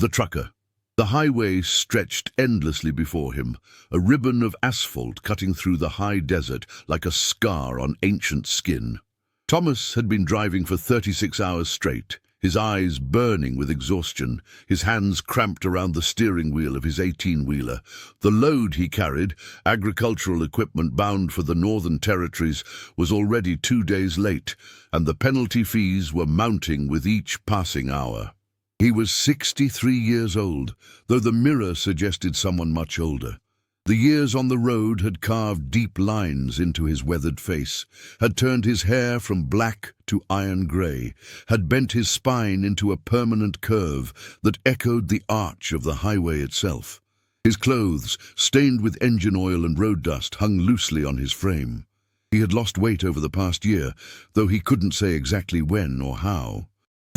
The trucker. The highway stretched endlessly before him, a ribbon of asphalt cutting through the high desert like a scar on ancient skin. Thomas had been driving for 36 hours straight, his eyes burning with exhaustion, his hands cramped around the steering wheel of his 18-wheeler. The load he carried, agricultural equipment bound for the Northern Territories, was already 2 days late, and the penalty fees were mounting with each passing hour. He was 63 years old, though the mirror suggested someone much older. The years on the road had carved deep lines into his weathered face, had turned his hair from black to iron grey, had bent his spine into a permanent curve that echoed the arch of the highway itself. His clothes, stained with engine oil and road dust, hung loosely on his frame. He had lost weight over the past year, though he couldn't say exactly when or how.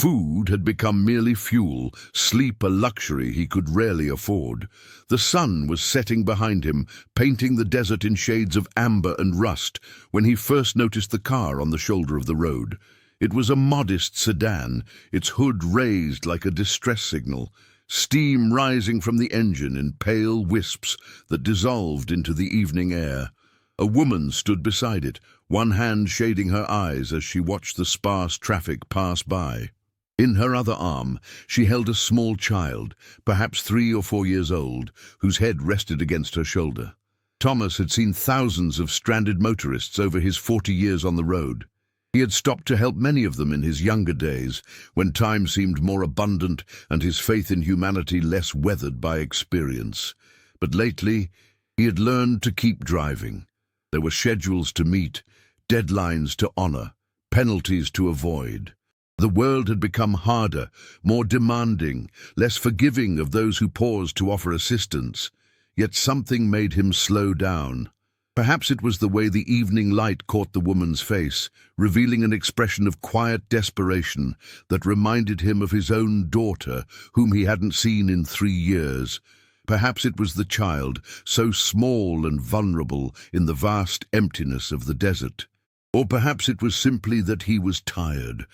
Food had become merely fuel, sleep a luxury he could rarely afford. The sun was setting behind him, painting the desert in shades of amber and rust, when he first noticed the car on the shoulder of the road. It was a modest sedan, its hood raised like a distress signal, steam rising from the engine in pale wisps that dissolved into the evening air. A woman stood beside it, one hand shading her eyes as she watched the sparse traffic pass by. In her other arm, she held a small child, perhaps 3 or 4 years old, whose head rested against her shoulder. Thomas had seen thousands of stranded motorists over his 40 years on the road. He had stopped to help many of them in his younger days, when time seemed more abundant and his faith in humanity less weathered by experience. But lately, he had learned to keep driving. There were schedules to meet, deadlines to honor, penalties to avoid. The world had become harder, more demanding, less forgiving of those who paused to offer assistance. Yet something made him slow down. Perhaps it was the way the evening light caught the woman's face, revealing an expression of quiet desperation that reminded him of his own daughter, whom he hadn't seen in 3 years. Perhaps it was the child, so small and vulnerable in the vast emptiness of the desert. Or perhaps it was simply that he was tired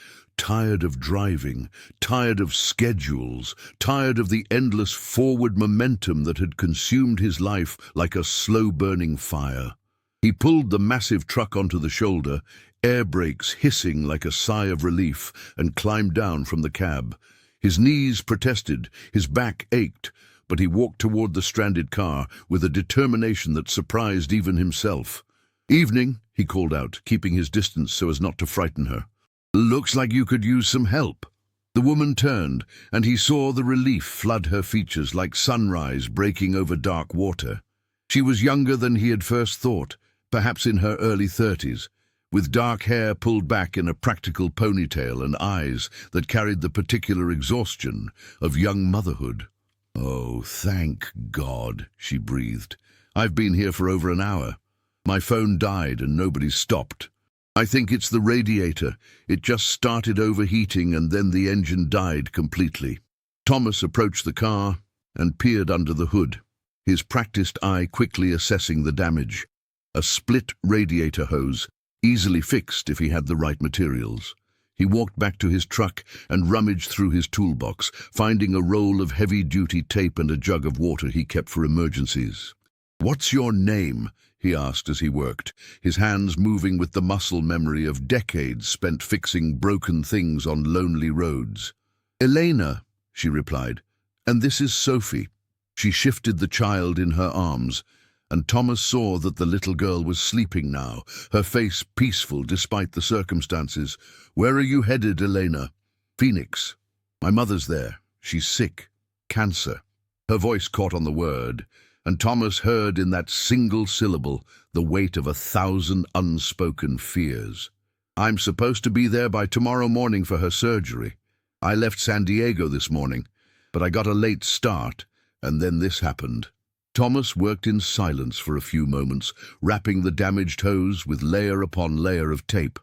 of driving, tired of schedules, tired of the endless forward momentum that had consumed his life like a slow-burning fire. He pulled the massive truck onto the shoulder, air brakes hissing like a sigh of relief, and climbed down from the cab. His knees protested, his back ached, but he walked toward the stranded car with a determination that surprised even himself. "Evening," he called out, keeping his distance so as not to frighten her. "Looks like you could use some help." The woman turned, and he saw the relief flood her features like sunrise breaking over dark water. She was younger than he had first thought, perhaps in her early 30s, with dark hair pulled back in a practical ponytail and eyes that carried the particular exhaustion of young motherhood. "Oh, thank God," she breathed. "I've been here for over an hour. My phone died and nobody stopped. I think it's the radiator. It just started overheating and then the engine died completely." Thomas approached the car and peered under the hood, his practiced eye quickly assessing the damage. A split radiator hose, easily fixed if he had the right materials. He walked back to his truck and rummaged through his toolbox, finding a roll of heavy-duty tape and a jug of water he kept for emergencies. "What's your name?" he asked as he worked, his hands moving with the muscle memory of decades spent fixing broken things on lonely roads. "Elena," she replied, "and this is Sophie." She shifted the child in her arms, and Thomas saw that the little girl was sleeping now, her face peaceful despite the circumstances. "Where are you headed, Elena?" "Phoenix. My mother's there. She's sick. Cancer." Her voice caught on the word, and Thomas heard in that single syllable the weight of 1,000 unspoken fears. "I'm supposed to be there by tomorrow morning for her surgery. I left San Diego this morning, but I got a late start, and then this happened." Thomas worked in silence for a few moments, wrapping the damaged hose with layer upon layer of tape.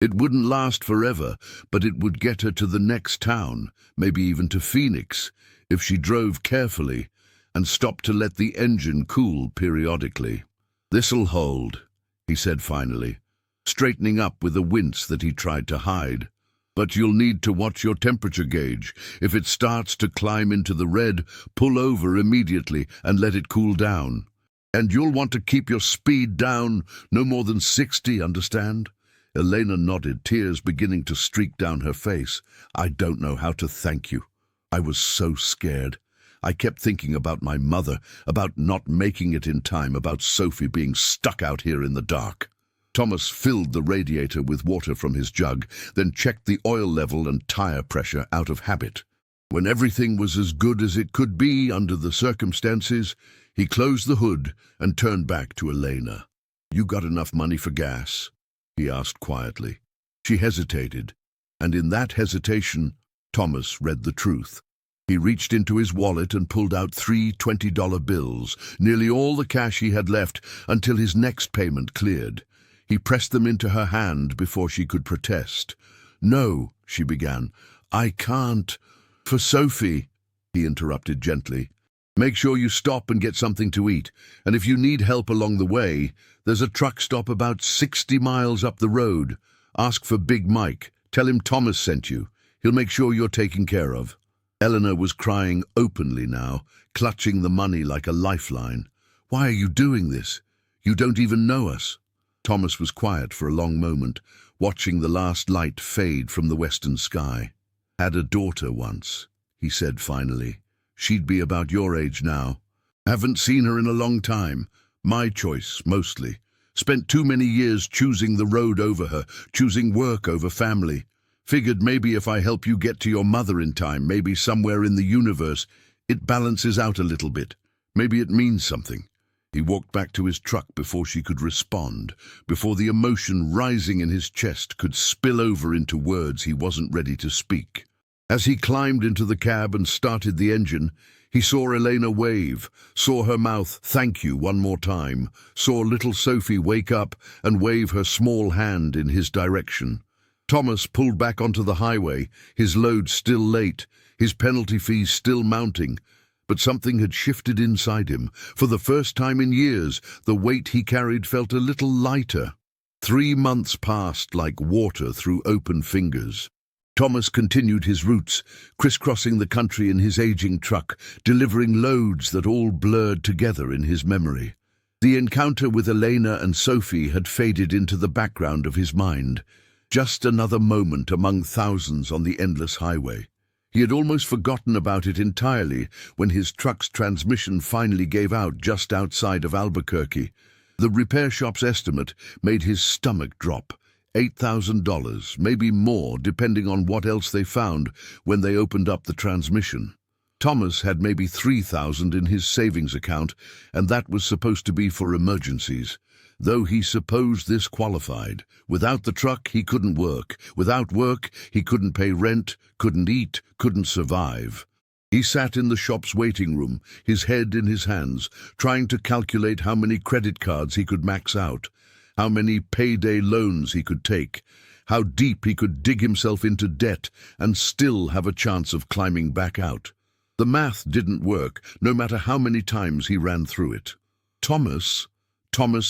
It wouldn't last forever, but it would get her to the next town, maybe even to Phoenix, if she drove carefully and stopped to let the engine cool periodically. "This'll hold," he said finally, straightening up with a wince that he tried to hide. But you'll need to watch your temperature gauge. If it starts to climb into the red, pull over immediately and let it cool down. And you'll want to keep your speed down, no more than 60, understand?" Elena nodded, tears beginning to streak down her face. "I don't know how to thank you. I was so scared. I kept thinking about my mother, about not making it in time, about Sophie being stuck out here in the dark." Thomas filled the radiator with water from his jug, then checked the oil level and tire pressure out of habit. When everything was as good as it could be under the circumstances, he closed the hood and turned back to Elena. "You got enough money for gas?" he asked quietly. She hesitated, and in that hesitation, Thomas read the truth. He reached into his wallet and pulled out 3 $20 bills, nearly all the cash he had left until his next payment cleared. He pressed them into her hand before she could protest. "No," she began. "I can't. For Sophie," he interrupted gently. "Make sure you stop and get something to eat. And if you need help along the way, there's a truck stop about 60 miles up the road. Ask for Big Mike. Tell him Thomas sent you. He'll make sure you're taken care of." Eleanor was crying openly now, clutching the money like a lifeline. "Why are you doing this? You don't even know us." Thomas was quiet for a long moment, watching the last light fade from the western sky. "Had a daughter once," he said finally. "She'd be about your age now. Haven't seen her in a long time. My choice, mostly. Spent too many years choosing the road over her, choosing work over family. Figured maybe if I help you get to your mother in time, maybe somewhere in the universe, it balances out a little bit. Maybe it means something." He walked back to his truck before she could respond, before the emotion rising in his chest could spill over into words he wasn't ready to speak. As he climbed into the cab and started the engine, he saw Elena wave, saw her mouth "thank you" one more time, saw little Sophie wake up and wave her small hand in his direction. Thomas pulled back onto the highway, his load still late, his penalty fees still mounting. But something had shifted inside him. For the first time in years, the weight he carried felt a little lighter. 3 months passed like water through open fingers. Thomas continued his routes, crisscrossing the country in his aging truck, delivering loads that all blurred together in his memory. The encounter with Elena and Sophie had faded into the background of his mind, just another moment among thousands on the endless highway. He had almost forgotten about it entirely when his truck's transmission finally gave out just outside of Albuquerque. The repair shop's estimate made his stomach drop. $8,000, maybe more, depending on what else they found when they opened up the transmission. Thomas had maybe $3,000 in his savings account, and that was supposed to be for emergencies. Though he supposed this qualified. Without the truck, he couldn't work. Without work, he couldn't pay rent, couldn't eat, couldn't survive. He sat in the shop's waiting room, his head in his hands, trying to calculate how many credit cards he could max out, how many payday loans he could take, how deep he could dig himself into debt and still have a chance of climbing back out. The math didn't work, no matter how many times he ran through it. Thomas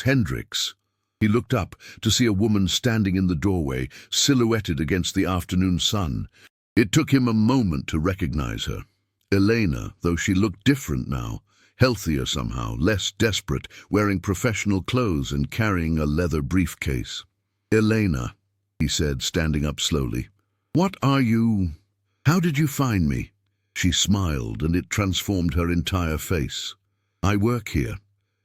Hendricks. He looked up to see a woman standing in the doorway, silhouetted against the afternoon sun. It took him a moment to recognize her. Elena, though she looked different now, healthier somehow, less desperate, wearing professional clothes and carrying a leather briefcase. "Elena," he said, standing up slowly. "What are you? How did you find me?" She smiled, and it transformed her entire face. "I work here.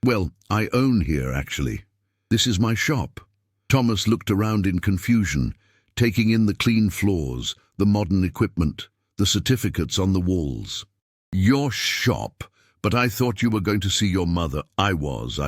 Well, I own here, actually. This is my shop." Thomas looked around in confusion, taking in the clean floors, the modern equipment, the certificates on the walls. "Your shop? But I thought you were going to see your mother." I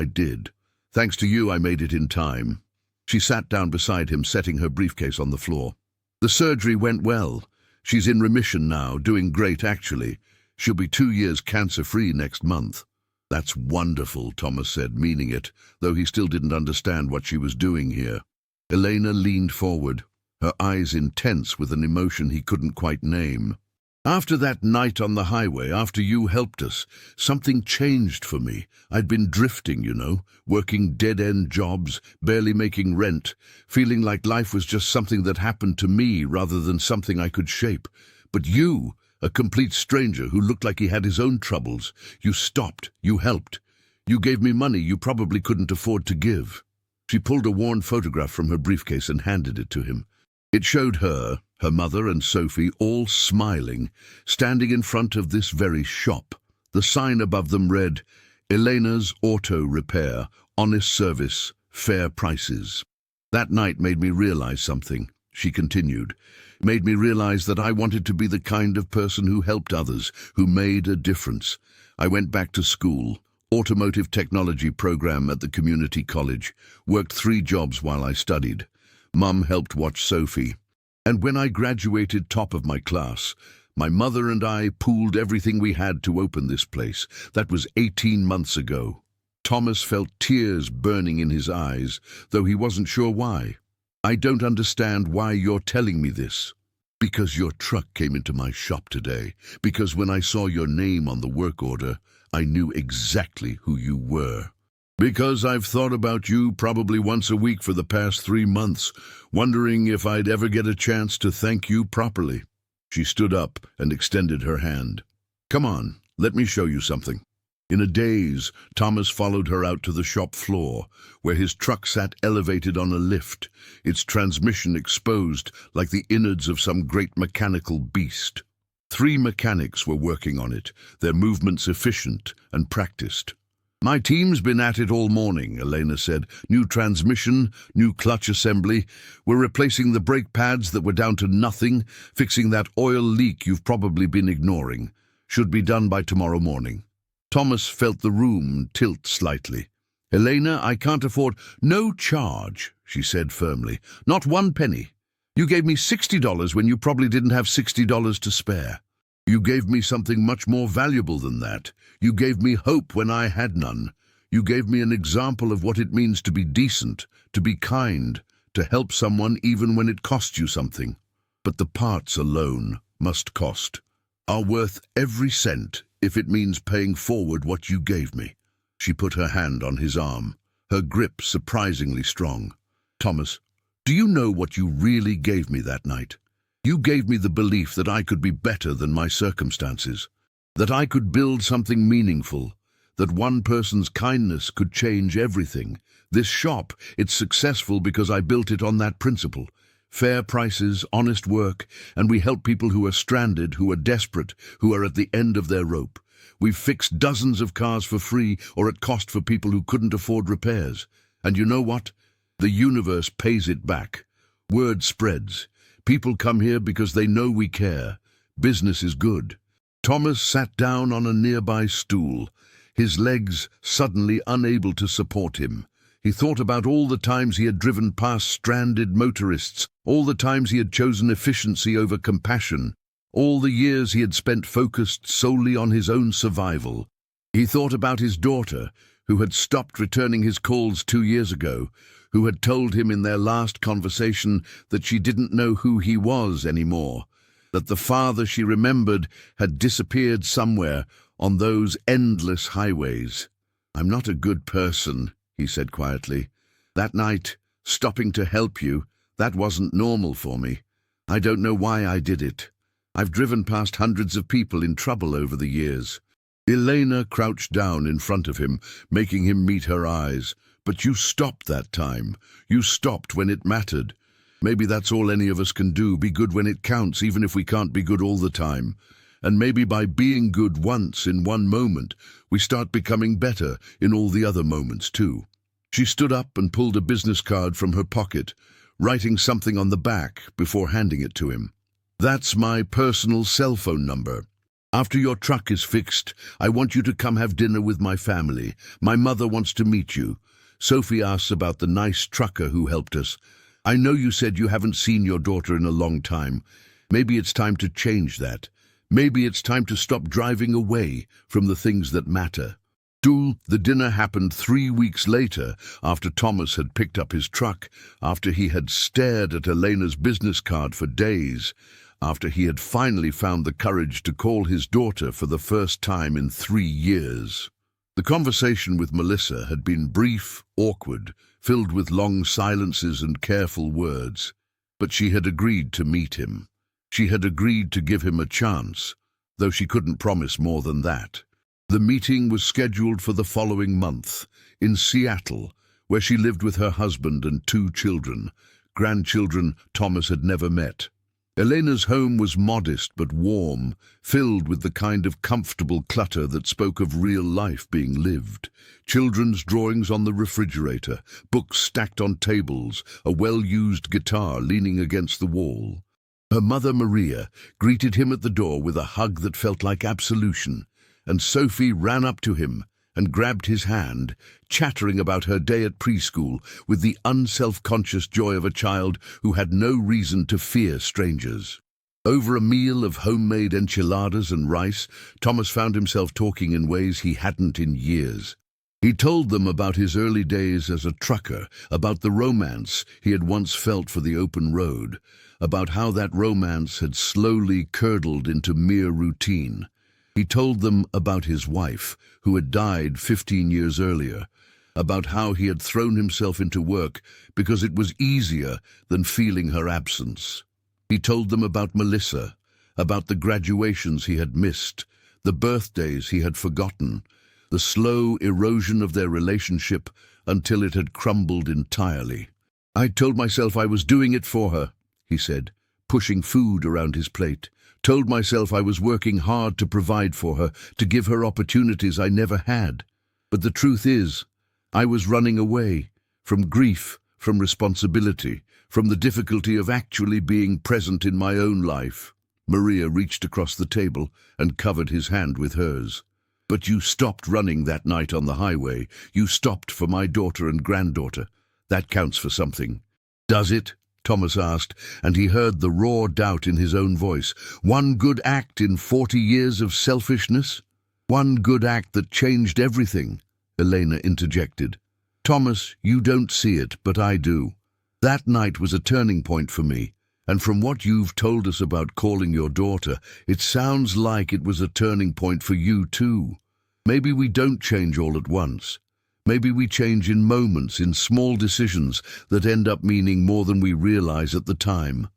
did. Thanks to you, I made it in time." She sat down beside him, setting her briefcase on the floor. "The surgery went well. She's in remission now, doing great, actually. She'll be 2 years cancer-free next month." "That's wonderful," Thomas said, meaning it, though he still didn't understand what she was doing here. Elena leaned forward, her eyes intense with an emotion he couldn't quite name. After that night on the highway, after you helped us, something changed for me. I'd been drifting, working dead-end jobs, barely making rent, feeling like life was just something that happened to me rather than something I could shape. But you, a complete stranger who looked like he had his own troubles, you stopped, you helped. You gave me money you probably couldn't afford to give. She pulled a worn photograph from her briefcase and handed it to him. It showed her mother and Sophie all smiling, standing in front of this very shop. The sign above them read, "Elena's Auto Repair, honest service, fair prices." That night made me realize something, she continued. Made me realize that I wanted to be the kind of person who helped others, who made a difference. I went back to school, automotive technology program at the community college, worked 3 jobs while I studied. Mum helped watch Sophie. And when I graduated top of my class, my mother and I pooled everything we had to open this place. That was 18 months ago. Thomas felt tears burning in his eyes, though he wasn't sure why. "I don't understand why you're telling me this." "Because your truck came into my shop today. Because when I saw your name on the work order, I knew exactly who you were. Because I've thought about you probably once a week for the past 3 months, wondering if I'd ever get a chance to thank you properly." She stood up and extended her hand. "Come on, let me show you something." In a daze, Thomas followed her out to the shop floor, where his truck sat elevated on a lift, its transmission exposed like the innards of some great mechanical beast. 3 mechanics were working on it, their movements efficient and practiced. "My team's been at it all morning," Elena said. "New transmission, new clutch assembly. We're replacing the brake pads that were down to nothing, fixing that oil leak you've probably been ignoring. Should be done by tomorrow morning." Thomas felt the room tilt slightly. "Elena, I can't afford—" "No charge," she said firmly. "Not 1 penny. You gave me $60 when you probably didn't have $60 to spare. You gave me something much more valuable than that. You gave me hope when I had none. You gave me an example of what it means to be decent, to be kind, to help someone even when it costs you something. But the parts alone must cost, are worth every cent if it means paying forward what you gave me." She put her hand on his arm, her grip surprisingly strong. "Thomas, do you know what you really gave me that night? You gave me the belief that I could be better than my circumstances, that I could build something meaningful, that one person's kindness could change everything. This shop, it's successful because I built it on that principle. Fair prices, honest work, and we help people who are stranded, who are desperate, who are at the end of their rope. We've fixed dozens of cars for free or at cost for people who couldn't afford repairs. And you know what? The universe pays it back. Word spreads. People come here because they know we care. Business is good." Thomas sat down on a nearby stool, his legs suddenly unable to support him. He thought about all the times he had driven past stranded motorists, all the times he had chosen efficiency over compassion, all the years he had spent focused solely on his own survival. He thought about his daughter, who had stopped returning his calls 2 years ago, who had told him in their last conversation that she didn't know who he was anymore, that the father she remembered had disappeared somewhere on those endless highways. "I'm not a good person," he said quietly. "That night, stopping to help you, that wasn't normal for me. I don't know why I did it. I've driven past hundreds of people in trouble over the years." Elena crouched down in front of him, making him meet her eyes. "But you stopped that time. You stopped when it mattered. Maybe that's all any of us can do, be good when it counts, even if we can't be good all the time. And maybe by being good once in one moment, we start becoming better in all the other moments too." She stood up and pulled a business card from her pocket, writing something on the back before handing it to him. "That's my personal cell phone number. After your truck is fixed, I want you to come have dinner with my family. My mother wants to meet you. Sophie asks about the nice trucker who helped us. I know you said you haven't seen your daughter in a long time. Maybe it's time to change that. Maybe it's time to stop driving away from the things that matter." The dinner happened 3 weeks later, after Thomas had picked up his truck, after he had stared at Elena's business card for days, after he had finally found the courage to call his daughter for the first time in 3 years. The conversation with Melissa had been brief, awkward, filled with long silences and careful words, but she had agreed to meet him. She had agreed to give him a chance, though she couldn't promise more than that. The meeting was scheduled for the following month, in Seattle, where she lived with her husband and 2 children, grandchildren Thomas had never met. Elena's home was modest but warm, filled with the kind of comfortable clutter that spoke of real life being lived. Children's drawings on the refrigerator, books stacked on tables, a well-used guitar leaning against the wall. Her mother, Maria, greeted him at the door with a hug that felt like absolution, and Sophie ran up to him and grabbed his hand, chattering about her day at preschool with the unself-conscious joy of a child who had no reason to fear strangers. Over a meal of homemade enchiladas and rice, Thomas found himself talking in ways he hadn't in years. He told them about his early days as a trucker, about the romance he had once felt for the open road, about how that romance had slowly curdled into mere routine. He told them about his wife, who had died 15 years earlier, about how he had thrown himself into work because it was easier than feeling her absence. He told them about Melissa, about the graduations he had missed, the birthdays he had forgotten, the slow erosion of their relationship until it had crumbled entirely. "I told myself I was doing it for her," he said, pushing food around his plate. "Told myself I was working hard to provide for her, to give her opportunities I never had. But the truth is, I was running away from grief, from responsibility, from the difficulty of actually being present in my own life." Maria reached across the table and covered his hand with hers. "But you stopped running that night on the highway. You stopped for my daughter and granddaughter. That counts for something." "Does it?" Thomas asked, and he heard the raw doubt in his own voice. "One good act in 40 years of selfishness?" "One good act that changed everything," Elena interjected. "Thomas, you don't see it, but I do. That night was a turning point for me, and from what you've told us about calling your daughter, it sounds like it was a turning point for you too. Maybe we don't change all at once. Maybe we change in moments, in small decisions that end up meaning more than we realize at the time."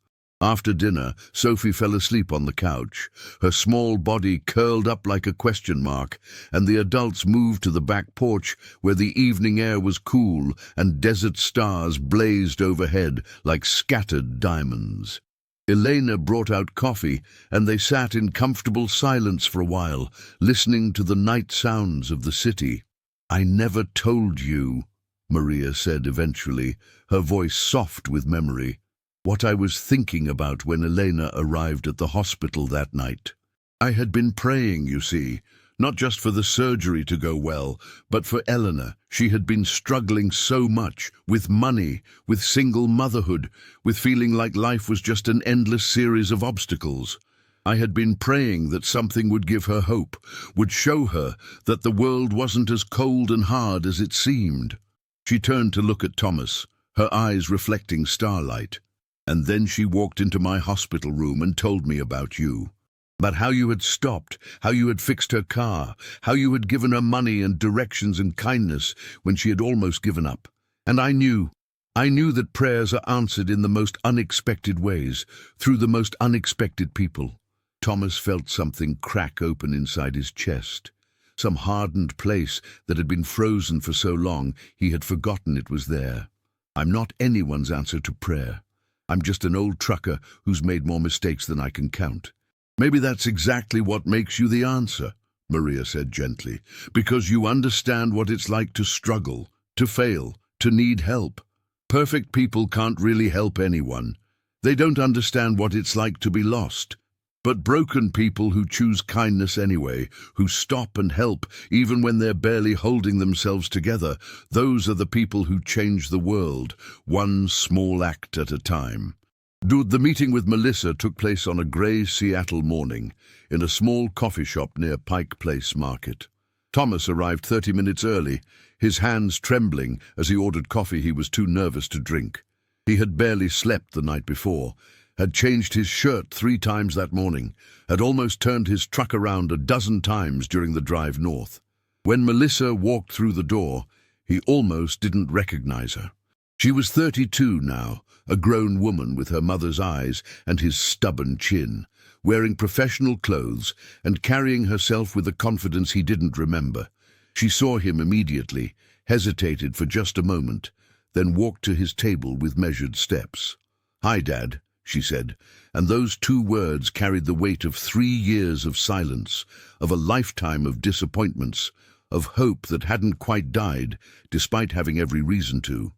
After dinner, Sophie fell asleep on the couch, her small body curled up like a question mark, and the adults moved to the back porch where the evening air was cool and desert stars blazed overhead like scattered diamonds. Elena brought out coffee, and they sat in comfortable silence for a while, listening to the night sounds of the city. "I never told you," Maria said eventually, her voice soft with memory, "what I was thinking about when Elena arrived at the hospital that night. I had been praying, you see, not just for the surgery to go well, but for Eleanor. She had been struggling so much, with money, with single motherhood, with feeling like life was just an endless series of obstacles. I had been praying that something would give her hope, would show her that the world wasn't as cold and hard as it seemed." She turned to look at Thomas, her eyes reflecting starlight. "And then she walked into my hospital room and told me about you. About how you had stopped, how you had fixed her car, how you had given her money and directions and kindness when she had almost given up. And I knew that prayers are answered in the most unexpected ways, through the most unexpected people." Thomas felt something crack open inside his chest. Some hardened place that had been frozen for so long he had forgotten it was there. "I'm not anyone's answer to prayer. I'm just an old trucker who's made more mistakes than I can count." "Maybe that's exactly what makes you the answer," Maria said gently, "because you understand what it's like to struggle, to fail, to need help. Perfect people can't really help anyone. They don't understand what it's like to be lost. But broken people who choose kindness anyway, who stop and help even when they're barely holding themselves together, those are the people who change the world, one small act at a time." The meeting with Melissa took place on a grey Seattle morning in a small coffee shop near Pike Place Market. Thomas arrived 30 minutes early, his hands trembling as he ordered coffee he was too nervous to drink. He had barely slept the night before, had changed his shirt 3 times that morning, had almost turned his truck around a dozen times during the drive north. When Melissa walked through the door, he almost didn't recognize her. She was 32 now, a grown woman with her mother's eyes and his stubborn chin, wearing professional clothes and carrying herself with a confidence he didn't remember. She saw him immediately, hesitated for just a moment, then walked to his table with measured steps. "Hi, Dad," she said, and those 2 words carried the weight of 3 years of silence, of a lifetime of disappointments, of hope that hadn't quite died, despite having every reason to.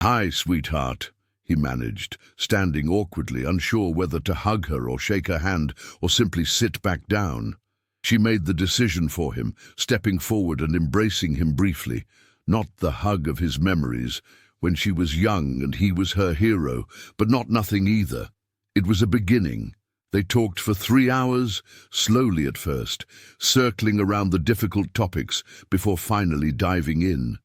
"Hi, sweetheart," he managed, standing awkwardly, unsure whether to hug her or shake her hand or simply sit back down. She made the decision for him, stepping forward and embracing him briefly, not the hug of his memories, when she was young and he was her hero, but not nothing either. It was a beginning. They talked for 3 hours, slowly at first, circling around the difficult topics before finally diving in.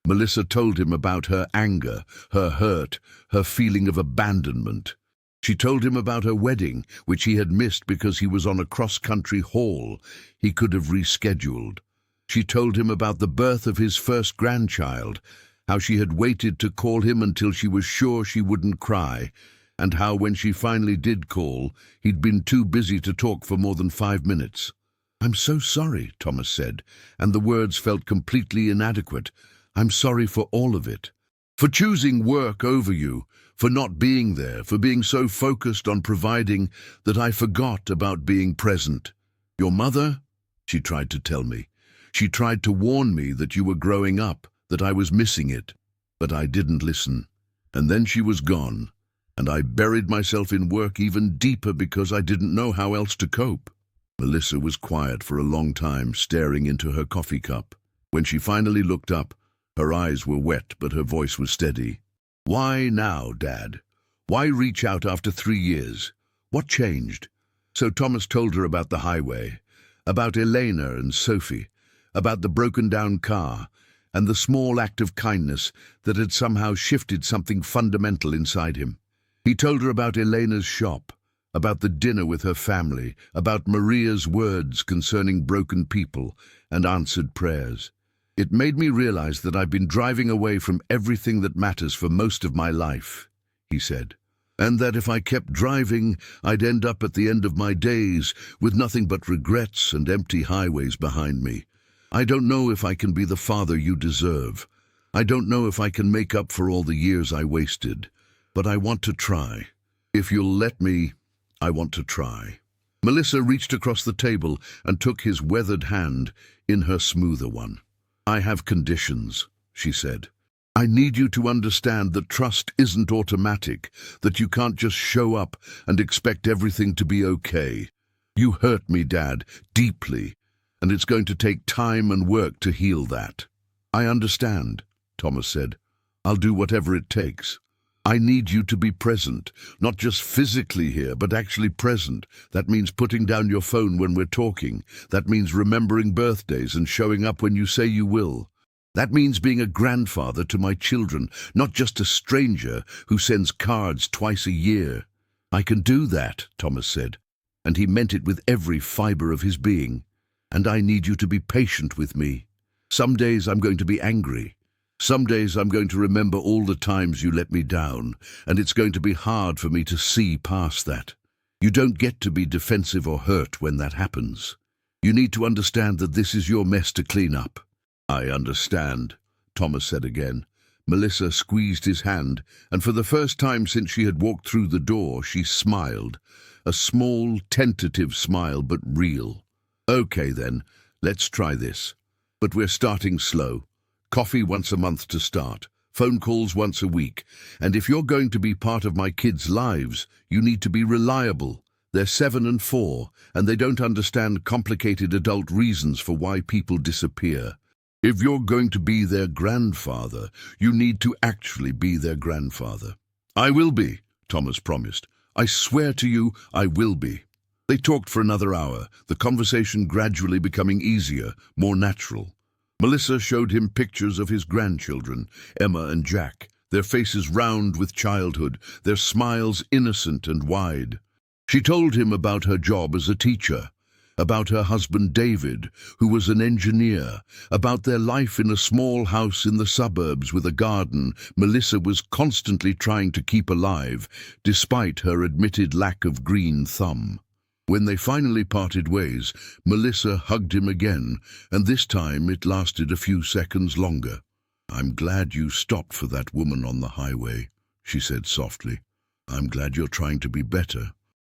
Melissa told him about her anger, her hurt, her feeling of abandonment. She told him about her wedding, which he had missed because he was on a cross-country haul he could have rescheduled. She told him about the birth of his first grandchild, how she had waited to call him until she was sure she wouldn't cry, and how when she finally did call, he'd been too busy to talk for more than 5 minutes. "I'm so sorry," Thomas said, and the words felt completely inadequate. "I'm sorry for all of it. For choosing work over you, for not being there, for being so focused on providing that I forgot about being present. Your mother?" She tried to tell me. She tried to warn me that you were growing up, that I was missing it. But I didn't listen. And then she was gone, and I buried myself in work even deeper because I didn't know how else to cope. Melissa was quiet for a long time, staring into her coffee cup. When she finally looked up, her eyes were wet, but her voice was steady. "Why now, Dad? Why reach out after 3 years? What changed?" So Thomas told her about the highway, about Elena and Sophie, about the broken-down car, and the small act of kindness that had somehow shifted something fundamental inside him. He told her about Elena's shop, about the dinner with her family, about Maria's words concerning broken people and answered prayers. "It made me realize that I've been driving away from everything that matters for most of my life," he said, "and that if I kept driving, I'd end up at the end of my days with nothing but regrets and empty highways behind me. I don't know if I can be the father you deserve. I don't know if I can make up for all the years I wasted, but I want to try. If you'll let me, I want to try." Melissa reached across the table and took his weathered hand in her smoother one. "I have conditions," she said. "I need you to understand that trust isn't automatic, that you can't just show up and expect everything to be okay. You hurt me, Dad, deeply, and it's going to take time and work to heal that." "I understand," Thomas said. "I'll do whatever it takes. I need you to be present, not just physically here, but actually present. That means putting down your phone when we're talking. That means remembering birthdays and showing up when you say you will. That means being a grandfather to my children, not just a stranger who sends cards twice a year." "I can do that," Thomas said, and he meant it with every fiber of his being. "And I need you to be patient with me. Some days I'm going to be angry. Some days I'm going to remember all the times you let me down, and it's going to be hard for me to see past that. You don't get to be defensive or hurt when that happens. You need to understand that this is your mess to clean up." "I understand," Thomas said again. Melissa squeezed his hand, and for the first time since she had walked through the door, she smiled. A small, tentative smile, but real. "Okay then, let's try this. But we're starting slow. Coffee once a month to start, phone calls once a week, and if you're going to be part of my kids' lives, you need to be reliable. They're 7 and 4, and they don't understand complicated adult reasons for why people disappear. If you're going to be their grandfather, you need to actually be their grandfather." "I will be," Thomas promised. "I swear to you, I will be." They talked for another hour, the conversation gradually becoming easier, more natural. Melissa showed him pictures of his grandchildren, Emma and Jack, their faces round with childhood, their smiles innocent and wide. She told him about her job as a teacher, about her husband David, who was an engineer, about their life in a small house in the suburbs with a garden Melissa was constantly trying to keep alive, despite her admitted lack of green thumb. When they finally parted ways, Melissa hugged him again, and this time it lasted a few seconds longer. "I'm glad you stopped for that woman on the highway," she said softly. "I'm glad you're trying to be better.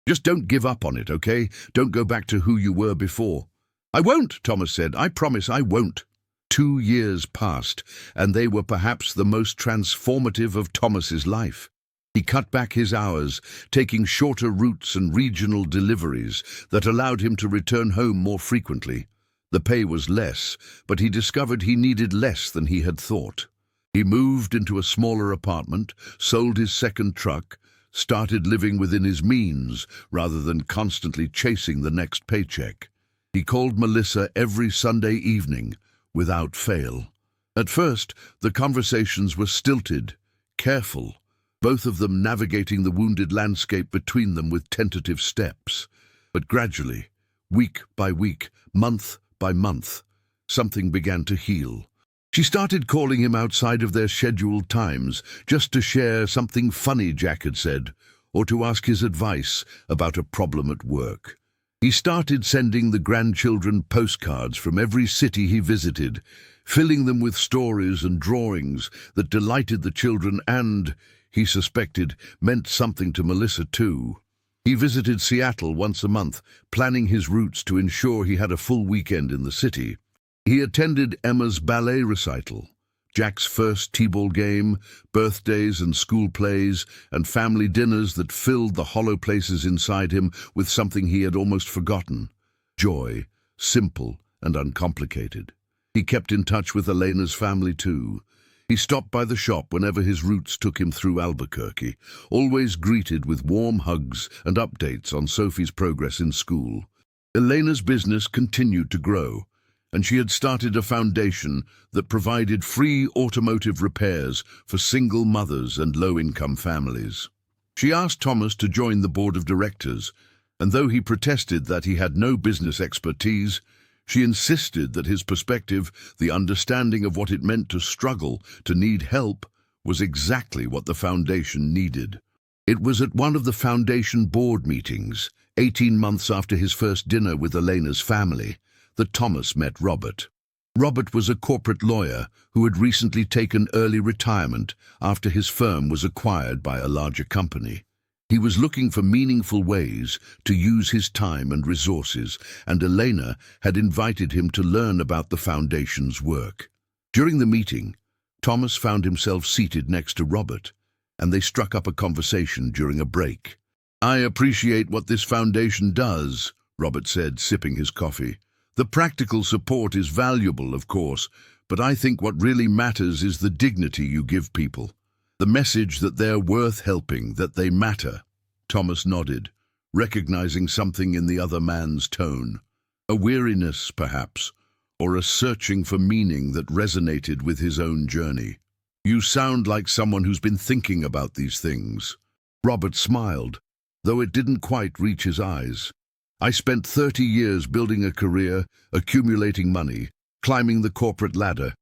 Just don't give up on it, okay? Don't go back to who you were before." "I won't," Thomas said. "I promise I won't." 2 years passed, and they were perhaps the most transformative of Thomas's life. He cut back his hours, taking shorter routes and regional deliveries that allowed him to return home more frequently. The pay was less, but he discovered he needed less than he had thought. He moved into a smaller apartment, sold his second truck, started living within his means rather than constantly chasing the next paycheck. He called Melissa every Sunday evening, without fail. At first, the conversations were stilted, careful, both of them navigating the wounded landscape between them with tentative steps. But gradually, week by week, month by month, something began to heal. She started calling him outside of their scheduled times, just to share something funny Jack had said, or to ask his advice about a problem at work. He started sending the grandchildren postcards from every city he visited, filling them with stories and drawings that delighted the children and, he suspected, meant something to Melissa too. He visited Seattle once a month, planning his routes to ensure he had a full weekend in the city. He attended Emma's ballet recital, Jack's first t-ball game, birthdays and school plays, and family dinners that filled the hollow places inside him with something he had almost forgotten: joy, simple and uncomplicated. He kept in touch with Elena's family too. He stopped by the shop whenever his routes took him through Albuquerque, always greeted with warm hugs and updates on Sophie's progress in school. Elena's business continued to grow, and she had started a foundation that provided free automotive repairs for single mothers and low-income families. She asked Thomas to join the board of directors, and though he protested that he had no business expertise, she insisted that his perspective, the understanding of what it meant to struggle, to need help, was exactly what the foundation needed. It was at one of the foundation board meetings, 18 months after his first dinner with Elena's family, that Thomas met Robert. Robert was a corporate lawyer who had recently taken early retirement after his firm was acquired by a larger company. He was looking for meaningful ways to use his time and resources, and Elena had invited him to learn about the foundation's work. During the meeting, Thomas found himself seated next to Robert, and they struck up a conversation during a break. "I appreciate what this foundation does," Robert said, sipping his coffee. "The practical support is valuable, of course, but I think what really matters is the dignity you give people. The message that they're worth helping, that they matter." Thomas nodded, recognizing something in the other man's tone. A weariness, perhaps, or a searching for meaning that resonated with his own journey. "You sound like someone who's been thinking about these things." Robert smiled, though it didn't quite reach his eyes. "I spent 30 years building a career, accumulating money, climbing the corporate ladder.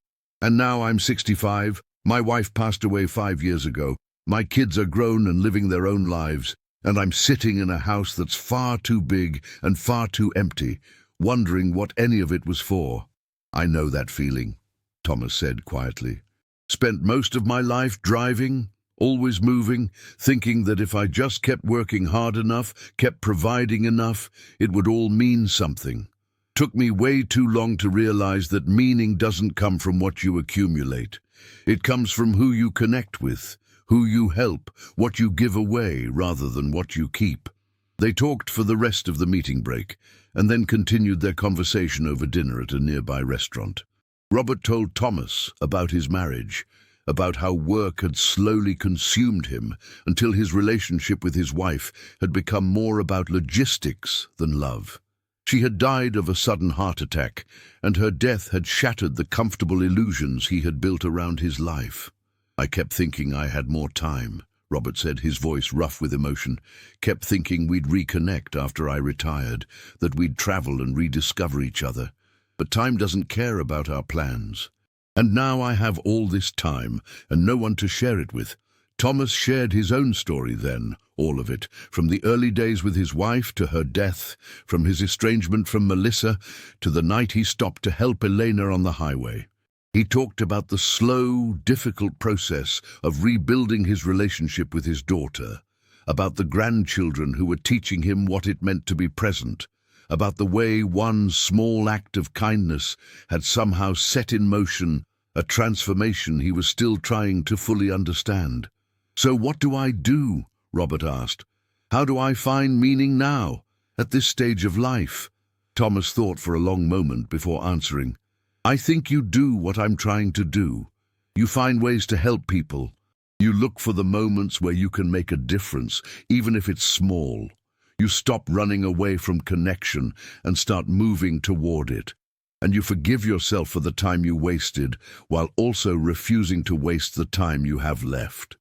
And now I'm 65. My wife passed away 5 years ago. My kids are grown and living their own lives, and I'm sitting in a house that's far too big and far too empty, wondering what any of it was for." "I know that feeling," Thomas said quietly. "Spent most of my life driving, always moving, thinking that if I just kept working hard enough, kept providing enough, it would all mean something. Took me way too long to realize that meaning doesn't come from what you accumulate. It comes from who you connect with, who you help, what you give away rather than what you keep." They talked for the rest of the meeting break, and then continued their conversation over dinner at a nearby restaurant. Robert told Thomas about his marriage, about how work had slowly consumed him until his relationship with his wife had become more about logistics than love. She had died of a sudden heart attack, and her death had shattered the comfortable illusions he had built around his life. I kept thinking I had more time, Robert said, his voice rough with emotion. Kept thinking we'd reconnect after I retired, that we'd travel and rediscover each other. But time doesn't care about our plans. And now I have all this time, and no one to share it with. Thomas shared his own story then, all of it, from the early days with his wife to her death, from his estrangement from Melissa to the night he stopped to help Elena on the highway. He talked about the slow, difficult process of rebuilding his relationship with his daughter, about the grandchildren who were teaching him what it meant to be present, about the way one small act of kindness had somehow set in motion a transformation he was still trying to fully understand. "So what do I do?" Robert asked. "How do I find meaning now, at this stage of life?" Thomas thought for a long moment before answering. "I think you do what I'm trying to do. You find ways to help people. You look for the moments where you can make a difference, even if it's small. You stop running away from connection and start moving toward it. And you forgive yourself for the time you wasted, while also refusing to waste the time you have left."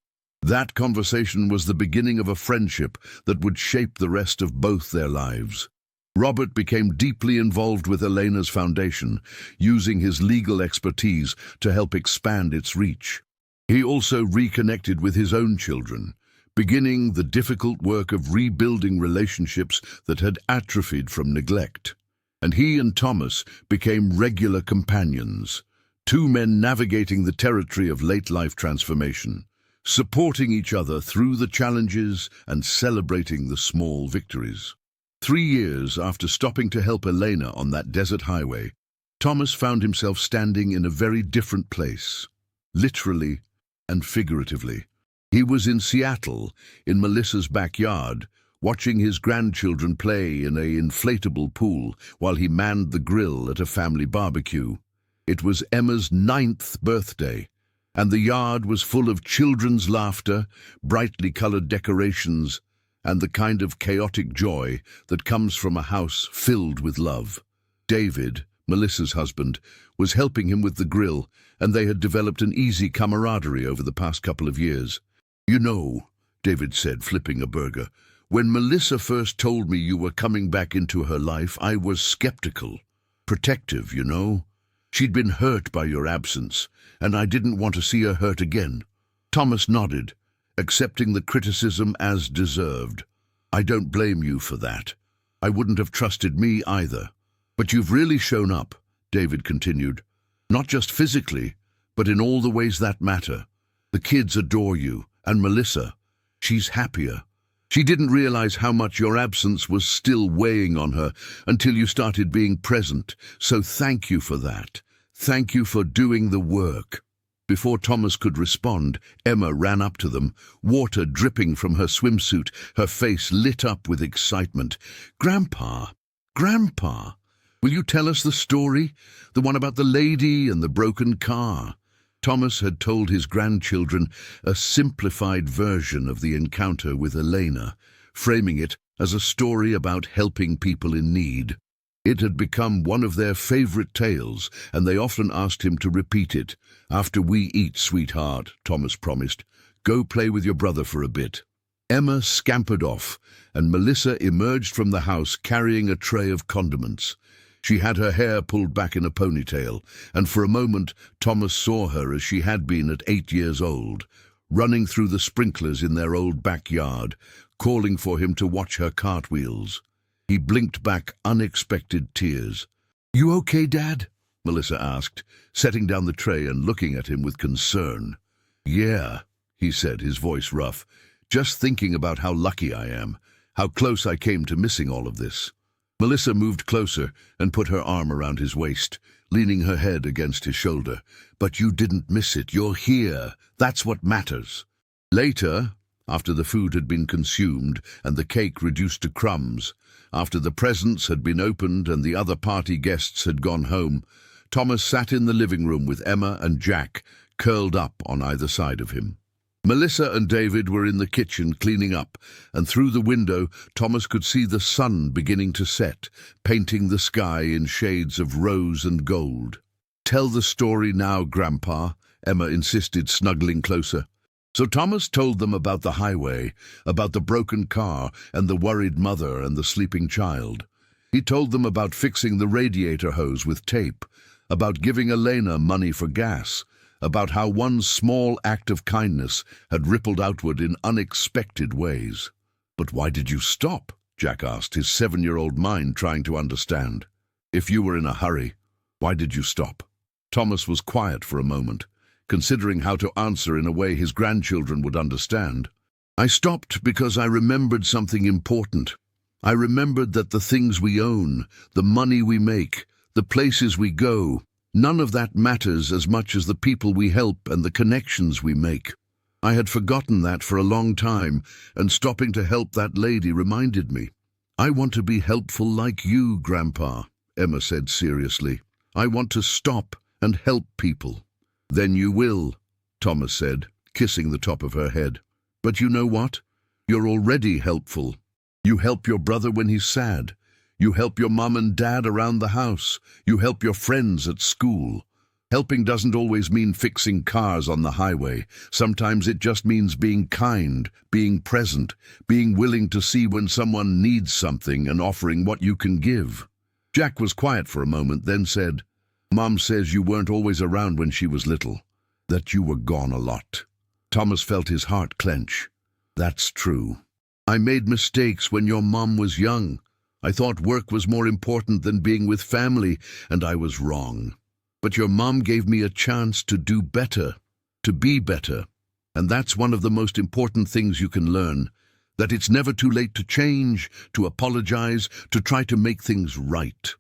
That conversation was the beginning of a friendship that would shape the rest of both their lives. Robert became deeply involved with Elena's foundation, using his legal expertise to help expand its reach. He also reconnected with his own children, beginning the difficult work of rebuilding relationships that had atrophied from neglect. And he and Thomas became regular companions, two men navigating the territory of late-life transformation, supporting each other through the challenges and celebrating the small victories. 3 years after stopping to help Elena on that desert highway, Thomas found himself standing in a very different place, literally and figuratively. He was in Seattle, in Melissa's backyard, watching his grandchildren play in an inflatable pool while he manned the grill at a family barbecue. It was Emma's 9th birthday, and the yard was full of children's laughter, brightly colored decorations, and the kind of chaotic joy that comes from a house filled with love. David, Melissa's husband, was helping him with the grill, and they had developed an easy camaraderie over the past couple of years. "You know," David said, flipping a burger, "when Melissa first told me you were coming back into her life, I was skeptical. Protective, you know. She'd been hurt by your absence, and I didn't want to see her hurt again." Thomas nodded, accepting the criticism as deserved. "I don't blame you for that. I wouldn't have trusted me either. But you've really shown up," David continued. "Not just physically, but in all the ways that matter. The kids adore you, and Melissa, she's happier. She didn't realize how much your absence was still weighing on her until you started being present, so thank you for that. Thank you for doing the work." Before Thomas could respond, Emma ran up to them, water dripping from her swimsuit, her face lit up with excitement. "Grandpa, Grandpa, will you tell us the story? The one about the lady and the broken car?" Thomas had told his grandchildren a simplified version of the encounter with Elena, framing it as a story about helping people in need. It had become one of their favorite tales, and they often asked him to repeat it. "After we eat, sweetheart," Thomas promised. "Go play with your brother for a bit." Emma scampered off, and Melissa emerged from the house carrying a tray of condiments. She had her hair pulled back in a ponytail, and for a moment Thomas saw her as she had been at 8 years old, running through the sprinklers in their old backyard, calling for him to watch her cartwheels. He blinked back unexpected tears. "You okay, Dad?" Melissa asked, setting down the tray and looking at him with concern. "Yeah," he said, his voice rough. "Just thinking about how lucky I am, how close I came to missing all of this." Melissa moved closer and put her arm around his waist, leaning her head against his shoulder. "But you didn't miss it. You're here. That's what matters." Later, after the food had been consumed and the cake reduced to crumbs, after the presents had been opened and the other party guests had gone home, Thomas sat in the living room with Emma and Jack curled up on either side of him. Melissa and David were in the kitchen cleaning up, and through the window Thomas could see the sun beginning to set, painting the sky in shades of rose and gold. "Tell the story now, Grandpa," Emma insisted, snuggling closer. So Thomas told them about the highway, about the broken car and the worried mother and the sleeping child. He told them about fixing the radiator hose with tape, about giving Elena money for gas, about how one small act of kindness had rippled outward in unexpected ways. "But why did you stop?" Jack asked, his 7-year-old mind trying to understand. "If you were in a hurry, why did you stop?" Thomas was quiet for a moment, considering how to answer in a way his grandchildren would understand. "I stopped because I remembered something important. I remembered that the things we own, the money we make, the places we go, none of that matters as much as the people we help and the connections we make. I had forgotten that for a long time, and stopping to help that lady reminded me. I want to be helpful like you, Grandpa," Emma said seriously. "I want to stop and help people." "Then you will," Thomas said, kissing the top of her head. "But you know what? You're already helpful. You help your brother when he's sad. You help your mum and dad around the house. You help your friends at school. Helping doesn't always mean fixing cars on the highway. Sometimes it just means being kind, being present, being willing to see when someone needs something and offering what you can give." Jack was quiet for a moment, then said, "Mom says you weren't always around when she was little, that you were gone a lot." Thomas felt his heart clench. "That's true. I made mistakes when your mom was young. I thought work was more important than being with family, and I was wrong. But your mom gave me a chance to do better, to be better. And that's one of the most important things you can learn, that it's never too late to change, to apologize, to try to make things right.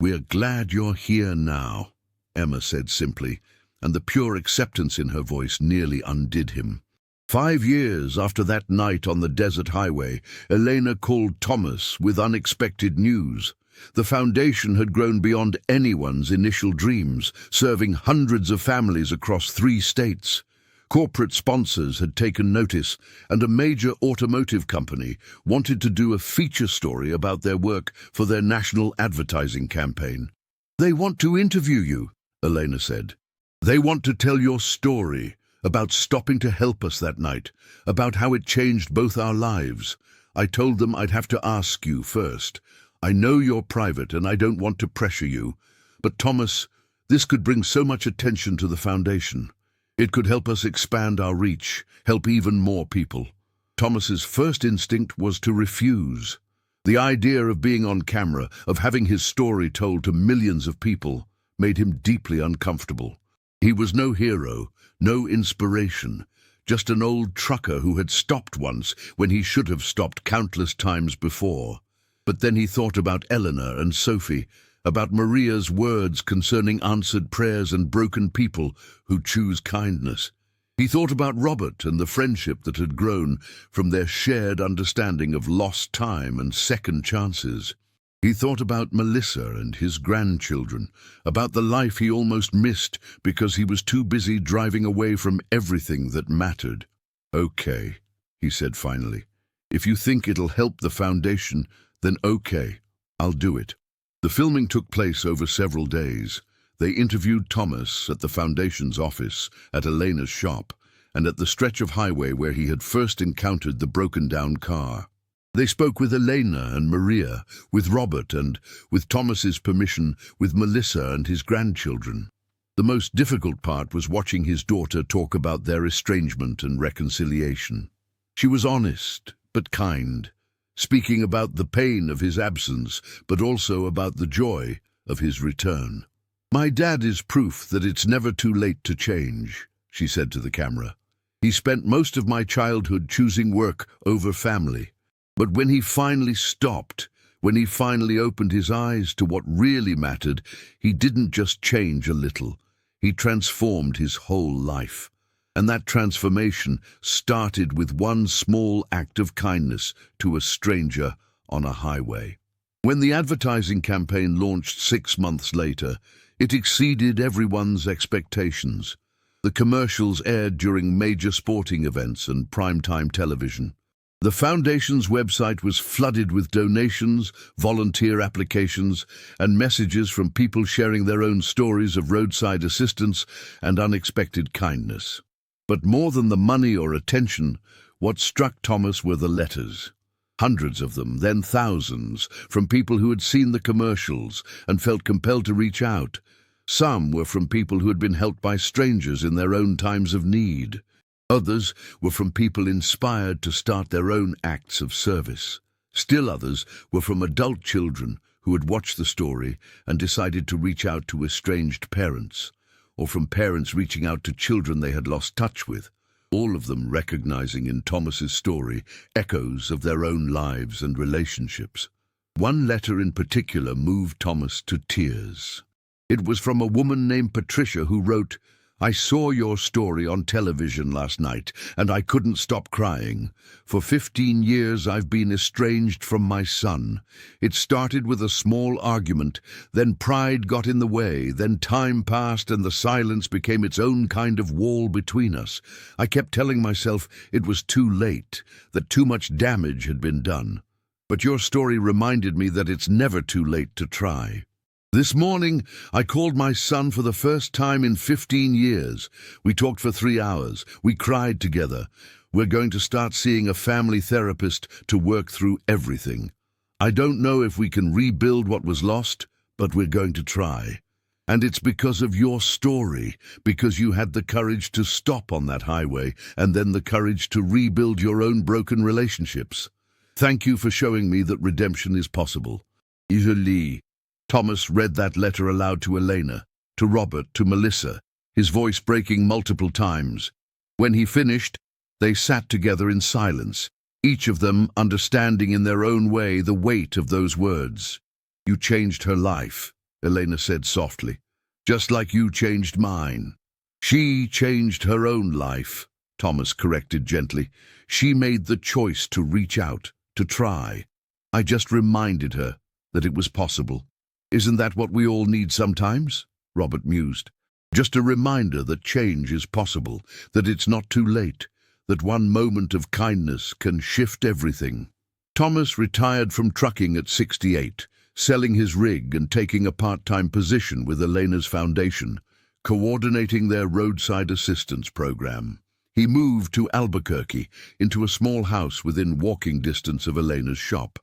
We're glad you're here now," Emma said simply, and the pure acceptance in her voice nearly undid him. 5 years after that night on the desert highway, Elena called Thomas with unexpected news. The foundation had grown beyond anyone's initial dreams, serving hundreds of families across 3 states. Corporate sponsors had taken notice, and a major automotive company wanted to do a feature story about their work for their national advertising campaign. "They want to interview you," Elena said. "They want to tell your story, about stopping to help us that night, about how it changed both our lives. I told them I'd have to ask you first. I know you're private and I don't want to pressure you, but Thomas, this could bring so much attention to the foundation. It could help us expand our reach, help even more people." Thomas's first instinct was to refuse. The idea of being on camera, of having his story told to millions of people, made him deeply uncomfortable. He was no hero, no inspiration, just an old trucker who had stopped once when he should have stopped countless times before. But then he thought about Eleanor and Sophie, about Maria's words concerning answered prayers and broken people who choose kindness. He thought about Robert and the friendship that had grown from their shared understanding of lost time and second chances. He thought about Melissa and his grandchildren, about the life he almost missed because he was too busy driving away from everything that mattered. "Okay," he said finally. "If you think it'll help the foundation, then okay, I'll do it." The filming took place over several days. They interviewed Thomas at the foundation's office, at Elena's shop, and at the stretch of highway where he had first encountered the broken-down car. They spoke with Elena and Maria, with Robert and, with Thomas's permission, with Melissa and his grandchildren. The most difficult part was watching his daughter talk about their estrangement and reconciliation. She was honest, but kind, speaking about the pain of his absence, but also about the joy of his return. "My dad is proof that it's never too late to change," she said to the camera. "He spent most of my childhood choosing work over family. But when he finally stopped, when he finally opened his eyes to what really mattered, he didn't just change a little. He transformed his whole life. And that transformation started with one small act of kindness to a stranger on a highway." When the advertising campaign launched 6 months later, it exceeded everyone's expectations. The commercials aired during major sporting events and primetime television. The foundation's website was flooded with donations, volunteer applications, and messages from people sharing their own stories of roadside assistance and unexpected kindness. But more than the money or attention, what struck Thomas were the letters. Hundreds of them, then thousands, from people who had seen the commercials and felt compelled to reach out. Some were from people who had been helped by strangers in their own times of need. Others were from people inspired to start their own acts of service. Still others were from adult children who had watched the story and decided to reach out to estranged parents, or from parents reaching out to children they had lost touch with, all of them recognizing in Thomas's story echoes of their own lives and relationships. One letter in particular moved Thomas to tears. It was from a woman named Patricia who wrote, "I saw your story on television last night, and I couldn't stop crying. For 15 years I've been estranged from my son. It started with a small argument, then pride got in the way, then time passed and the silence became its own kind of wall between us. I kept telling myself it was too late, that too much damage had been done. But your story reminded me that it's never too late to try. This morning, I called my son for the first time in 15 years. We talked for 3 hours. We cried together. We're going to start seeing a family therapist to work through everything. I don't know if we can rebuild what was lost, but we're going to try. And it's because of your story, because you had the courage to stop on that highway and then the courage to rebuild your own broken relationships. Thank you for showing me that redemption is possible. Lee." Thomas read that letter aloud to Elena, to Robert, to Melissa, his voice breaking multiple times. When he finished, they sat together in silence, each of them understanding in their own way the weight of those words. "You changed her life," Elena said softly, "just like you changed mine." "She changed her own life," Thomas corrected gently. "She made the choice to reach out, to try. I just reminded her that it was possible. Isn't that what we all need sometimes?" Robert mused. "Just a reminder that change is possible, that it's not too late, that one moment of kindness can shift everything." Thomas retired from trucking at 68, selling his rig and taking a part-time position with Elena's foundation, coordinating their roadside assistance program. He moved to Albuquerque, into a small house within walking distance of Elena's shop.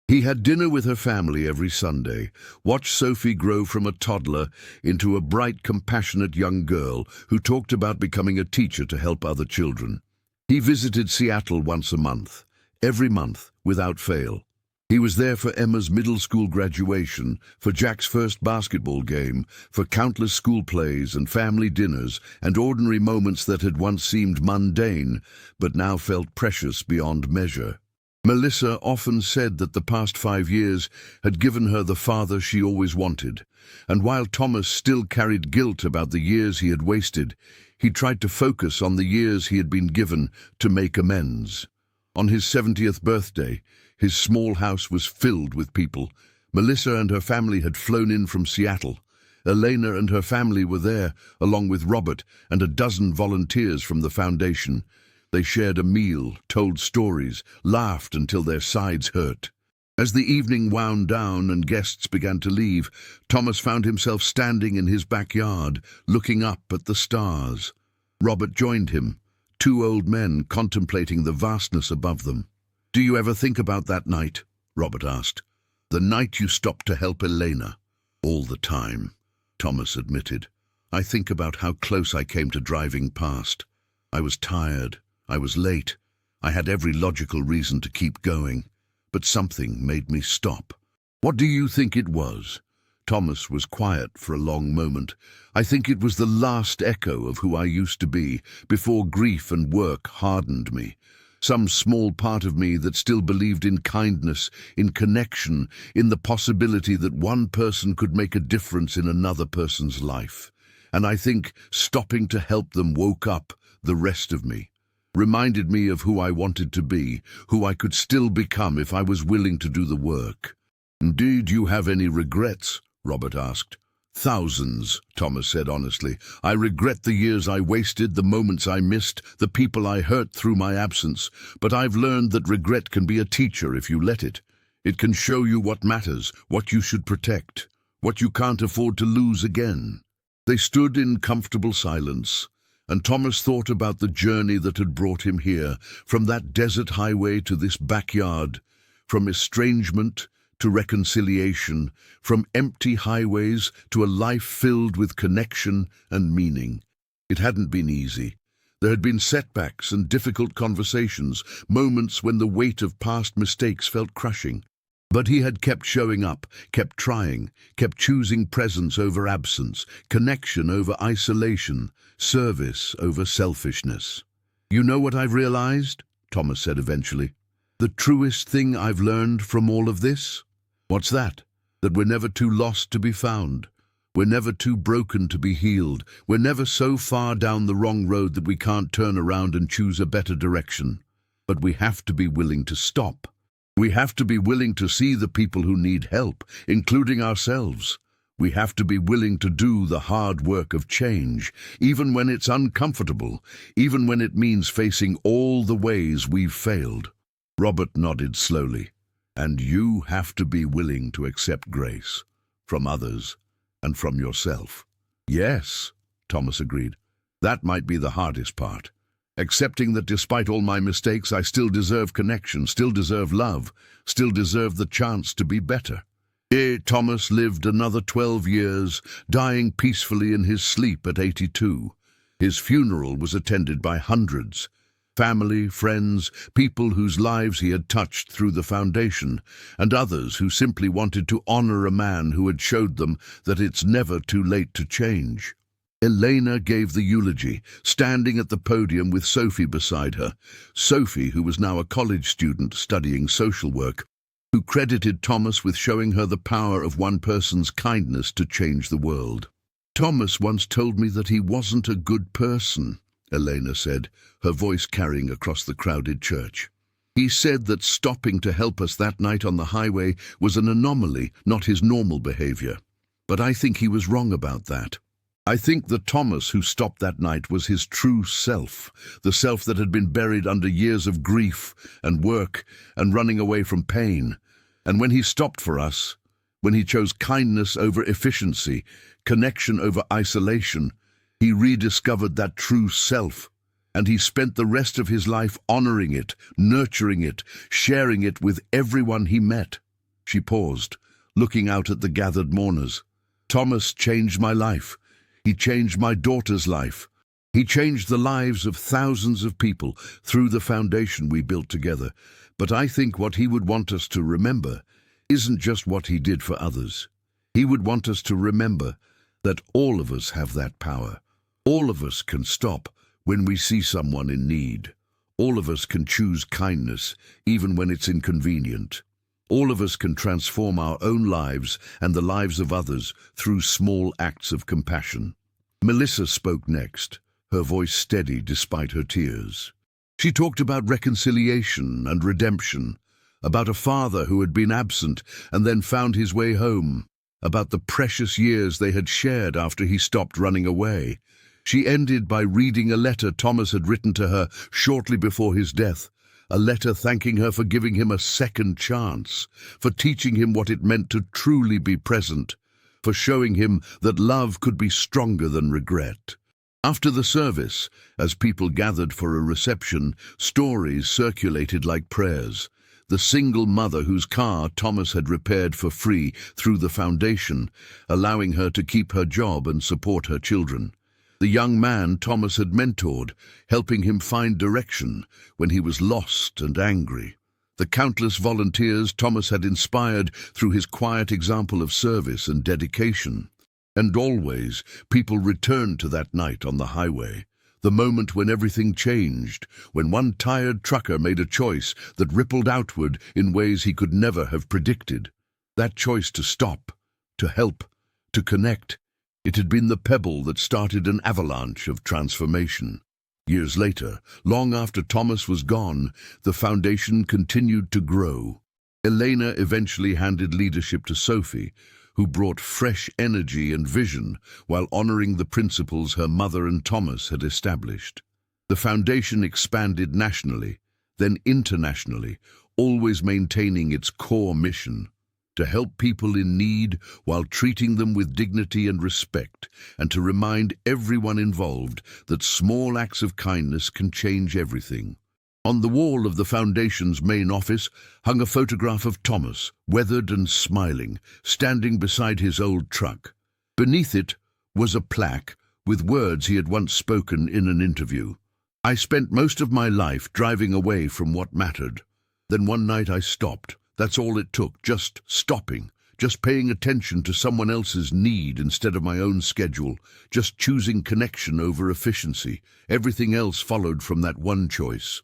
He had dinner with her family every Sunday, watched Sophie grow from a toddler into a bright, compassionate young girl who talked about becoming a teacher to help other children. He visited Seattle once a month, every month, without fail. He was there for Emma's middle school graduation, for Jack's first basketball game, for countless school plays and family dinners and ordinary moments that had once seemed mundane, but now felt precious beyond measure. Melissa often said that the past 5 years had given her the father she always wanted, and while Thomas still carried guilt about the years he had wasted, he tried to focus on the years he had been given to make amends. On his 70th birthday, his small house was filled with people. Melissa and her family had flown in from Seattle. Elena and her family were there, along with Robert and a dozen volunteers from the foundation. They shared a meal, told stories, laughed until their sides hurt. As the evening wound down and guests began to leave, Thomas found himself standing in his backyard, looking up at the stars. Robert joined him, 2 old men contemplating the vastness above them. "Do you ever think about that night?" Robert asked. "The night you stopped to help Elena?" "All the time," Thomas admitted. "I think about how close I came to driving past. I was tired. I was late. I had every logical reason to keep going, but something made me stop." "What do you think it was?" Thomas was quiet for a long moment. "I think it was the last echo of who I used to be, before grief and work hardened me. Some small part of me that still believed in kindness, in connection, in the possibility that one person could make a difference in another person's life. And I think stopping to help them woke up the rest of me. Reminded me of who I wanted to be, who I could still become if I was willing to do the work." "Did you have any regrets?" Robert asked. Thousands, Thomas said honestly. I regret the years I wasted, the moments I missed, the people I hurt through my absence. But I've learned that regret can be a teacher if you let it. It can show you what matters, what you should protect, what you can't afford to lose again. They stood in comfortable silence, and Thomas thought about the journey that had brought him here, from that desert highway to this backyard, from estrangement to reconciliation, from empty highways to a life filled with connection and meaning. It hadn't been easy. There had been setbacks and difficult conversations, moments when the weight of past mistakes felt crushing. But he had kept showing up, kept trying, kept choosing presence over absence, connection over isolation, service over selfishness. You know what I've realized? Thomas said eventually. The truest thing I've learned from all of this? What's that? That we're never too lost to be found. We're never too broken to be healed. We're never so far down the wrong road that we can't turn around and choose a better direction. But we have to be willing to stop. We have to be willing to see the people who need help, including ourselves. We have to be willing to do the hard work of change, even when it's uncomfortable, even when it means facing all the ways we've failed. Robert nodded slowly. And you have to be willing to accept grace from others and from yourself. Yes, Thomas agreed. That might be the hardest part. Accepting that despite all my mistakes, I still deserve connection, still deserve love, still deserve the chance to be better. Thomas lived another 12 years, dying peacefully in his sleep at 82. His funeral was attended by hundreds. Family, friends, people whose lives he had touched through the foundation, and others who simply wanted to honor a man who had showed them that it's never too late to change. Elena gave the eulogy, standing at the podium with Sophie beside her. Sophie, who was now a college student studying social work, who credited Thomas with showing her the power of one person's kindness to change the world. Thomas once told me that he wasn't a good person, Elena said, her voice carrying across the crowded church. He said that stopping to help us that night on the highway was an anomaly, not his normal behavior. But I think he was wrong about that. I think the Thomas who stopped that night was his true self, the self that had been buried under years of grief and work and running away from pain. And when he stopped for us, when he chose kindness over efficiency, connection over isolation, he rediscovered that true self, and he spent the rest of his life honoring it, nurturing it, sharing it with everyone he met. She paused, looking out at the gathered mourners. Thomas changed my life. He changed my daughter's life. He changed the lives of thousands of people through the foundation we built together. But I think what he would want us to remember isn't just what he did for others. He would want us to remember that all of us have that power. All of us can stop when we see someone in need. All of us can choose kindness, even when it's inconvenient. All of us can transform our own lives and the lives of others through small acts of compassion. Melissa spoke next, her voice steady despite her tears. She talked about reconciliation and redemption, about a father who had been absent and then found his way home, about the precious years they had shared after he stopped running away. She ended by reading a letter Thomas had written to her shortly before his death, a letter thanking her for giving him a second chance, for teaching him what it meant to truly be present, for showing him that love could be stronger than regret. After the service, as people gathered for a reception, stories circulated like prayers. The single mother whose car Thomas had repaired for free through the foundation, allowing her to keep her job and support her children. The young man Thomas had mentored, helping him find direction when he was lost and angry. The countless volunteers Thomas had inspired through his quiet example of service and dedication. And always, people returned to that night on the highway, the moment when everything changed, when one tired trucker made a choice that rippled outward in ways he could never have predicted. That choice to stop, to help, to connect. It had been the pebble that started an avalanche of transformation. Years later, long after Thomas was gone, the foundation continued to grow. Elena eventually handed leadership to Sophie, who brought fresh energy and vision while honoring the principles her mother and Thomas had established. The foundation expanded nationally, then internationally, always maintaining its core mission: to help people in need while treating them with dignity and respect, and to remind everyone involved that small acts of kindness can change everything. On the wall of the Foundation's main office hung a photograph of Thomas, weathered and smiling, standing beside his old truck. Beneath it was a plaque with words he had once spoken in an interview. "I spent most of my life driving away from what mattered. Then one night I stopped. That's all it took, just stopping, just paying attention to someone else's need instead of my own schedule, just choosing connection over efficiency. Everything else followed from that one choice."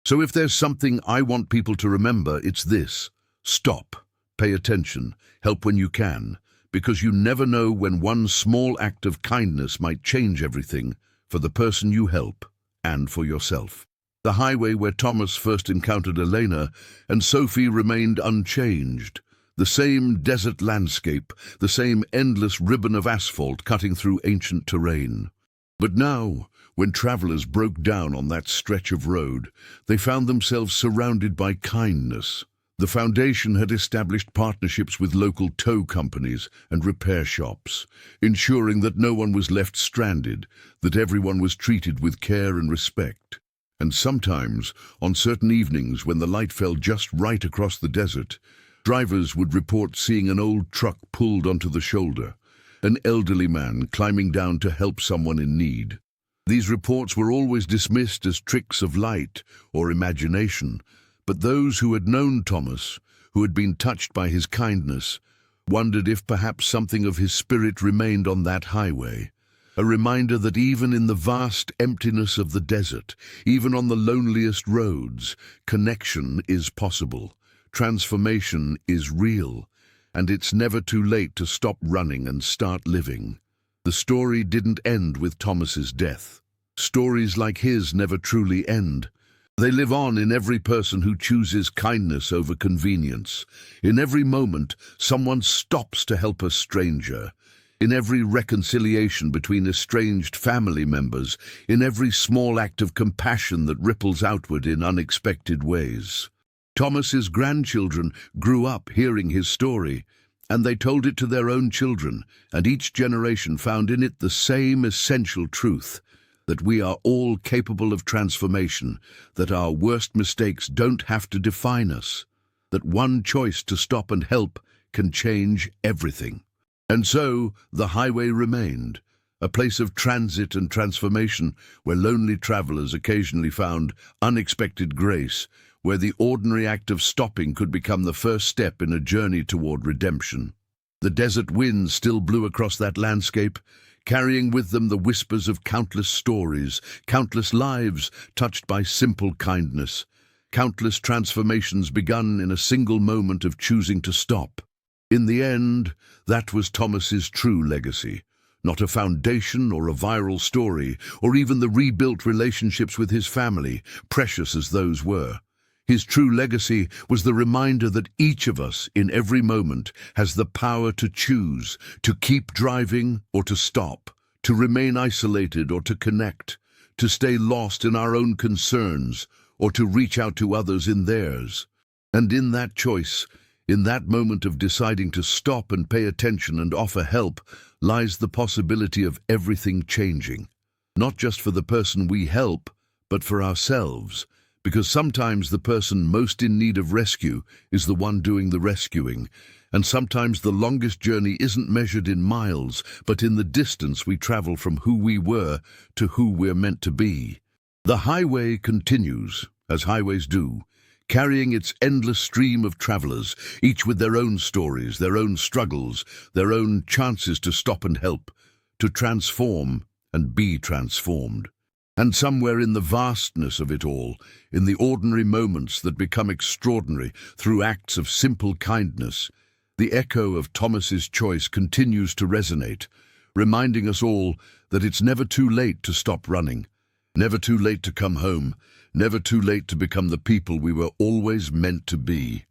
So if there's something I want people to remember, it's this: stop, pay attention, help when you can, because you never know when one small act of kindness might change everything for the person you help and for yourself. The highway where Thomas first encountered Elena and Sophie remained unchanged. The same desert landscape, the same endless ribbon of asphalt cutting through ancient terrain. But now, when travelers broke down on that stretch of road, they found themselves surrounded by kindness. The Foundation had established partnerships with local tow companies and repair shops, ensuring that no one was left stranded, that everyone was treated with care and respect. And sometimes, on certain evenings when the light fell just right across the desert, drivers would report seeing an old truck pulled onto the shoulder, an elderly man climbing down to help someone in need. These reports were always dismissed as tricks of light or imagination, but those who had known Thomas, who had been touched by his kindness, wondered if perhaps something of his spirit remained on that highway. A reminder that even in the vast emptiness of the desert, even on the loneliest roads, connection is possible, transformation is real, and it's never too late to stop running and start living. The story didn't end with Thomas's death. Stories like his never truly end. They live on in every person who chooses kindness over convenience. In every moment, someone stops to help a stranger. In every reconciliation between estranged family members, in every small act of compassion that ripples outward in unexpected ways. Thomas's grandchildren grew up hearing his story, and they told it to their own children, and each generation found in it the same essential truth: that we are all capable of transformation, that our worst mistakes don't have to define us, that one choice to stop and help can change everything. And so the highway remained, a place of transit and transformation where lonely travelers occasionally found unexpected grace, where the ordinary act of stopping could become the first step in a journey toward redemption. The desert winds still blew across that landscape, carrying with them the whispers of countless stories, countless lives touched by simple kindness, countless transformations begun in a single moment of choosing to stop. In the end, that was Thomas's true legacy, not a foundation or a viral story, or even the rebuilt relationships with his family, precious as those were. His true legacy was the reminder that each of us, in every moment, has the power to choose, to keep driving or to stop, to remain isolated or to connect, to stay lost in our own concerns or to reach out to others in theirs. And in that choice, in that moment of deciding to stop and pay attention and offer help, lies the possibility of everything changing. Not just for the person we help, but for ourselves. Because sometimes the person most in need of rescue is the one doing the rescuing, and sometimes the longest journey isn't measured in miles, but in the distance we travel from who we were to who we're meant to be. The highway continues, as highways do, carrying its endless stream of travelers, each with their own stories, their own struggles, their own chances to stop and help, to transform and be transformed. And somewhere in the vastness of it all, in the ordinary moments that become extraordinary through acts of simple kindness, the echo of Thomas's choice continues to resonate, reminding us all that it's never too late to stop running, never too late to come home, never too late to become the people we were always meant to be.